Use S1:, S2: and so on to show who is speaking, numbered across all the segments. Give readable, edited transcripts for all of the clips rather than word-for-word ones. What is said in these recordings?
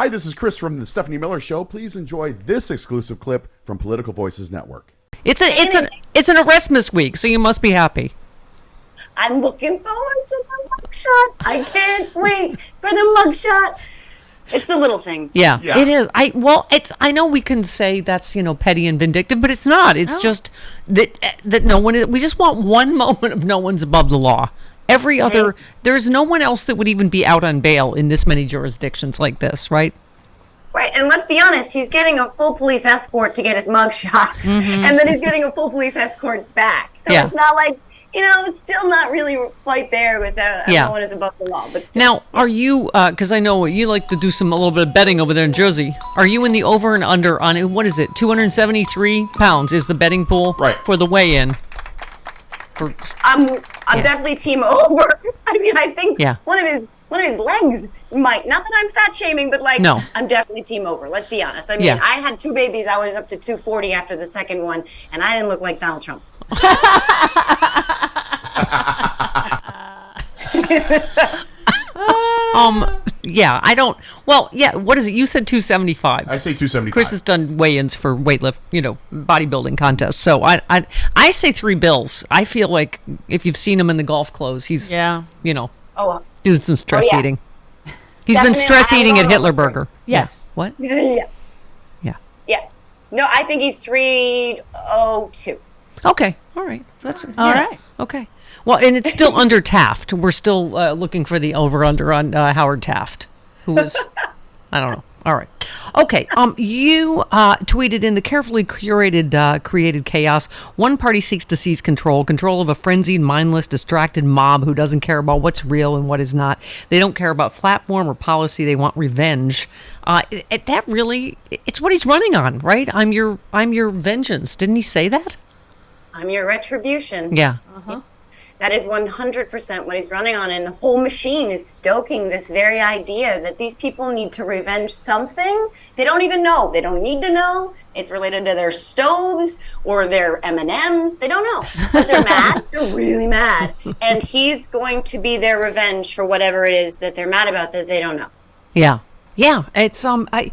S1: Hi, this is Chris from the Stephanie Miller Show. Please enjoy this exclusive clip from Political Voices Network.
S2: It's an Erasmus week, so you must be happy.
S3: I'm looking forward to the mugshot. I can't wait for the mugshot. It's the little things.
S2: Yeah, it is. I know we can say that's, petty and vindictive, but it's not. It's just that no one is, we just want one moment of no one's above the law. Every other, there's no one else that would even be out on bail in this many jurisdictions like this, right?
S3: Right, and let's be honest, he's getting a full police escort to get his mugshots, and then he's getting a full police escort back. So it's not like, it's still not really quite there with no one is above the law. But still.
S2: Now, are you, because I know you like to do a little bit of betting over there in Jersey, are you in the over and under on, what is it, 273 pounds is the betting pool for the weigh-in?
S3: I'm definitely team over. I mean, I think one of his legs might, not that I'm fat shaming, but I'm definitely team over. Let's be honest. I mean, I had 2 babies. I was up to 240 after the second one, and I didn't look like Donald Trump. What is it? You said 275.
S1: I say 275.
S2: Chris has done weigh-ins for weightlift, bodybuilding contests. So I say $3 bills. I feel like if you've seen him in the golf clothes, he's, doing some stress eating. He's been stress eating at Hitler Burger.
S4: Yes.
S2: Yeah. What?
S3: Yeah. No, I think he's 302.
S2: Okay. All right. That's
S4: all right.
S2: Okay. Well, and it's still under Taft. We're still looking for the over-under on Howard Taft, who was, I don't know. All right. Okay. You tweeted in the carefully curated, created chaos, one party seeks to seize control of a frenzied, mindless, distracted mob who doesn't care about what's real and what is not. They don't care about platform or policy. They want revenge. That really, it's what he's running on, right? I'm your vengeance. Didn't he say that?
S3: I'm your retribution.
S2: Yeah.
S3: That is 100% what he's running on. And the whole machine is stoking this very idea that these people need to revenge something they don't even know. They don't need to know. It's related to their stoves or their M&Ms. They don't know. But they're mad. They're really mad. And he's going to be their revenge for whatever it is that they're mad about that they don't know.
S2: Yeah. Yeah, it's by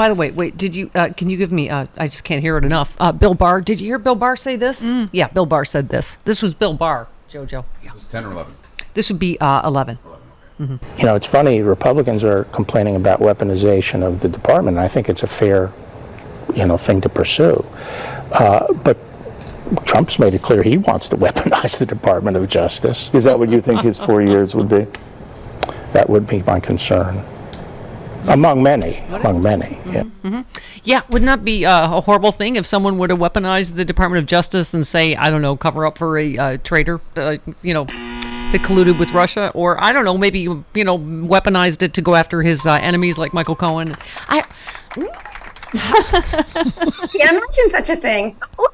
S2: the way, wait, did you can you give me I just can't hear it enough. Bill Barr, did you hear Bill Barr say this? Yeah, Bill Barr said this. This was Bill Barr, JoJo.
S1: This is 10 or 11.
S2: This would be 11.
S1: 11, okay.
S5: It's funny, Republicans are complaining about weaponization of the department, and I think it's a fair, thing to pursue. But Trump's made it clear he wants to weaponize the Department of Justice.
S6: Is that what you think his 4 years would be?
S5: That would be my concern. Among many.
S2: Yeah, wouldn't that be a horrible thing if someone were to weaponize the Department of Justice and say, I don't know, cover up for a traitor, that colluded with Russia, or I don't know, maybe weaponized it to go after his enemies like Michael Cohen.
S3: Can't imagine such a thing. Who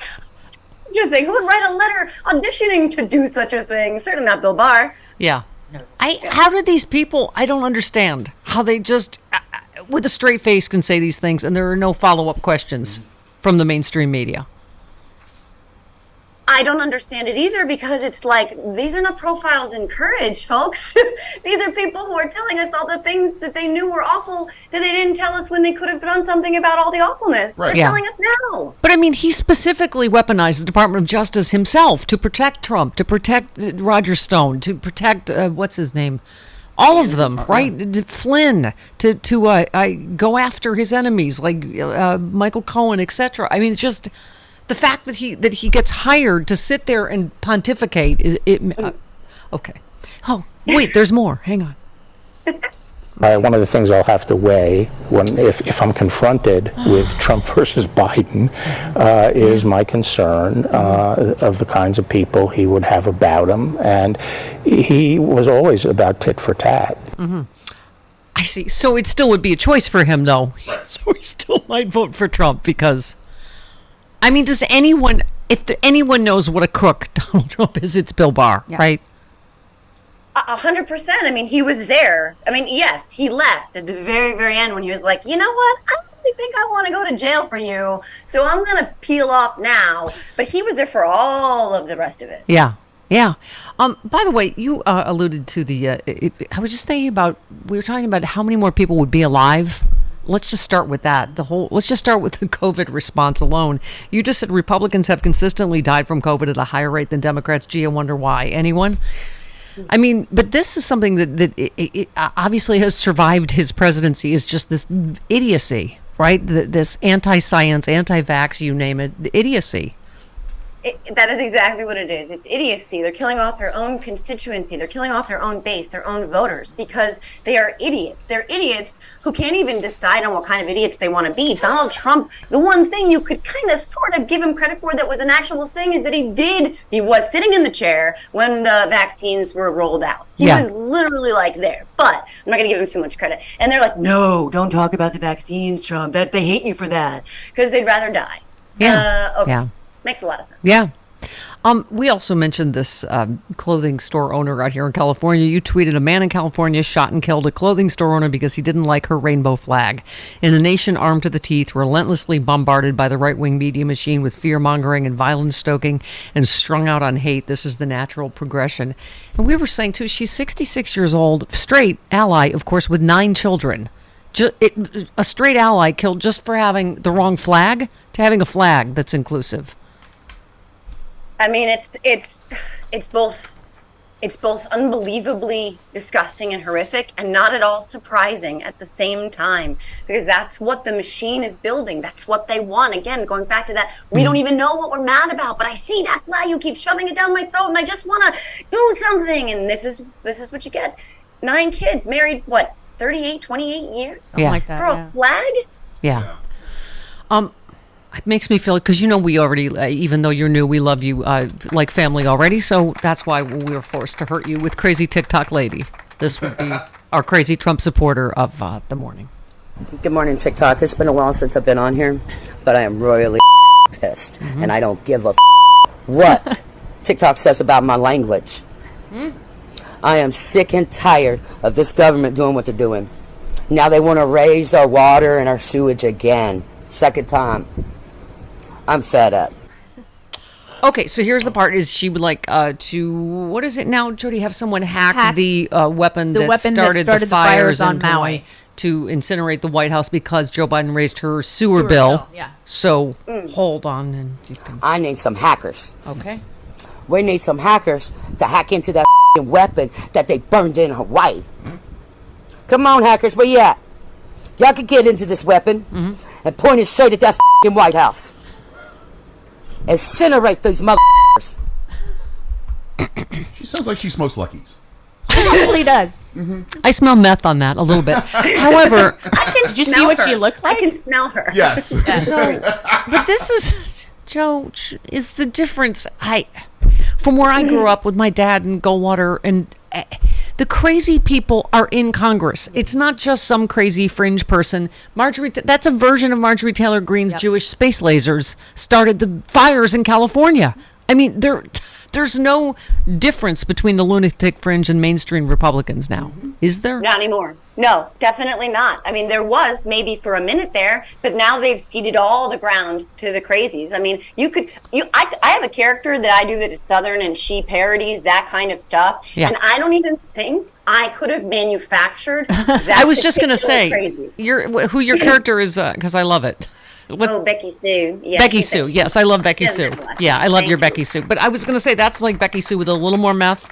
S3: would write a letter auditioning to do such a thing? Certainly not Bill Barr.
S2: Yeah. How do these people, I don't understand how they just, with a straight face, can say these things and there are no follow-up questions from the mainstream media.
S3: I don't understand it either, because it's like, these are not profiles in courage, folks. These are people who are telling us all the things that they knew were awful that they didn't tell us when they could have done something about all the awfulness. Right. They're telling us now.
S2: But I mean, he specifically weaponized the Department of Justice himself to protect Trump, to protect Roger Stone, to protect, what's his name? All of them, right? Flynn, to go after his enemies like Michael Cohen, etc. I mean, it's just the fact that he gets hired to sit there and pontificate is okay. Oh, wait, there's more. Hang on.
S5: One of the things I'll have to weigh if I'm confronted with Trump versus Biden is my concern of the kinds of people he would have about him, and he was always about tit for tat.
S2: I see. So it still would be a choice for him, though. So he still might vote for Trump because, I mean, does anyone, if anyone knows what a crook Donald Trump is, it's Bill Barr, right?
S3: 100%. I mean, he was there. I mean, yes, he left at the very, very end when he was like, you know what? I don't really think I want to go to jail for you, so I'm going to peel off now. But he was there for all of the rest of it.
S2: Yeah. Yeah. By the way, you alluded to the, I was just thinking about, we were talking about how many more people would be alive let's just start with that. Let's just start with the COVID response alone. You just said Republicans have consistently died from COVID at a higher rate than Democrats. Gee, I wonder why. Anyone? I mean, but this is something that it obviously has survived his presidency, is just this idiocy, right? This anti-science, anti-vax, you name it, idiocy.
S3: That is exactly what it is. It's idiocy. They're killing off their own constituency. They're killing off their own base, their own voters, because they are idiots. They're idiots who can't even decide on what kind of idiots they want to be. Donald Trump, the one thing you could kind of sort of give him credit for that was an actual thing is that he was sitting in the chair when the vaccines were rolled out. He was literally like there, but I'm not going to give him too much credit. And they're like, no, don't talk about the vaccines, Trump. That they hate you for that because they'd rather die. Okay.
S2: Yeah.
S3: Makes a lot of sense.
S2: Yeah. We also mentioned this clothing store owner out here in California. You tweeted, a man in California shot and killed a clothing store owner because he didn't like her rainbow flag. In a nation armed to the teeth, relentlessly bombarded by the right-wing media machine with fear-mongering and violence stoking and strung out on hate, this is the natural progression. And we were saying, too, she's 66 years old, straight ally, of course, with 9 children. A straight ally killed just for having the wrong flag to having a flag that's inclusive.
S3: I mean, it's both unbelievably disgusting and horrific and not at all surprising at the same time, because that's what the machine is building. That's what they want. Again, going back to that, we don't even know what we're mad about, but I see that flag, you keep shoving it down my throat and I just want to do something. And this is what you get. 9 kids, married, 38, 28 years?
S2: Yeah.
S4: Like that,
S3: for a flag?
S2: Yeah. It makes me feel, because we already, even though you're new, we love you like family already. So that's why we were forced to hurt you with Crazy TikTok Lady. This would be our crazy Trump supporter of the morning.
S7: Good morning, TikTok. It's been a while since I've been on here, but I am royally pissed, and I don't give a what TikTok says about my language. I am sick and tired of this government doing what they're doing. Now they want to raise our water and our sewage again. Second time. I'm fed up.
S2: Okay, so here's the part: is she would like to, what is it now, Jody? Have someone hack the weapon that started the fires
S4: on
S2: in
S4: Maui
S2: to incinerate the White House because Joe Biden raised her sewer bill.
S4: Yeah.
S2: So hold on, and you can.
S7: I need some hackers.
S2: Okay.
S7: We need some hackers to hack into that weapon that they burned in Hawaii. Come on, hackers, where you at? Y'all can get into this weapon and point it straight at that White House. Incinerate these motherfuckers.
S1: She sounds like she smokes Luckies.
S4: It really does.
S2: I smell meth on that a little bit. However,
S4: Did you see what she looked like?
S3: I can smell her.
S1: Yes.
S2: so, but this is, Joe, is the difference. From where I grew up with my dad and Goldwater, and the crazy people are in Congress. It's not just some crazy fringe person. That's a version of Marjorie Taylor Greene's Jewish space lasers started the fires in California. I mean, there's no difference between the lunatic fringe and mainstream Republicans now, is there?
S3: Not anymore. No, definitely not. I mean, there was maybe for a minute there, but now they've ceded all the ground to the crazies. I mean, I have a character that I do that is Southern, and she parodies that kind of stuff. Yeah. And I don't even think I could have manufactured that.
S2: I was just going to say,
S3: crazy.
S2: who your character is, because I love it.
S3: Becky Sue. Yeah,
S2: Becky Sue. Yes, I love Becky
S3: Yeah,
S2: Sue.
S3: that's
S2: Yeah, I love
S3: Thank
S2: your
S3: you.
S2: Becky Sue. But I was going to say that's like Becky Sue with a little more meth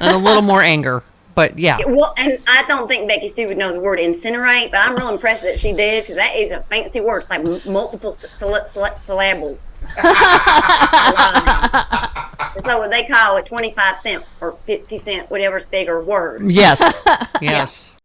S2: and a little more anger. But yeah.
S3: Well, and I don't think Becky Sue would know the word incinerate, but I'm real impressed that she did, because that is a fancy word. It's like multiple syllables. So what they call it 25 cent or 50 cent, whatever's bigger word.
S2: Yes. Yes.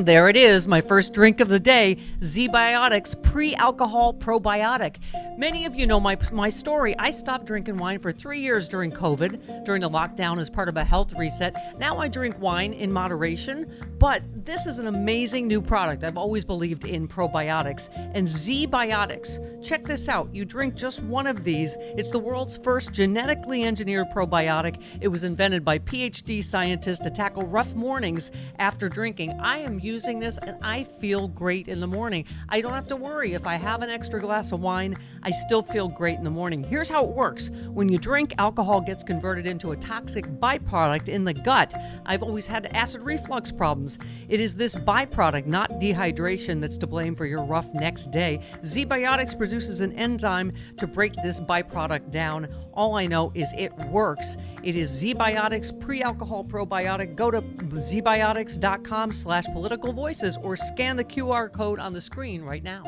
S2: There it is, my first drink of the day, Z-Biotics Pre-Alcohol Probiotic. Many of you know my story. I stopped drinking wine for 3 years during COVID, during the lockdown as part of a health reset. Now I drink wine in moderation, but this is an amazing new product. I've always believed in probiotics. And Z-Biotics, check this out. You drink just one of these. It's the world's first genetically engineered probiotic. It was invented by PhD scientists to tackle rough mornings after drinking. I am I'm using this and I feel great in the morning. I don't have to worry if I have an extra glass of wine, I still feel great in the morning. Here's how it works. When you drink, alcohol gets converted into a toxic byproduct in the gut. I've always had acid reflux problems. It is this byproduct, not dehydration, that's to blame for your rough next day. ZBiotics produces an enzyme to break this byproduct down. All I know is it works. It is ZBiotics pre-alcohol probiotic. Go to zbiotics.com/politicalvoices or scan the QR code on the screen right now.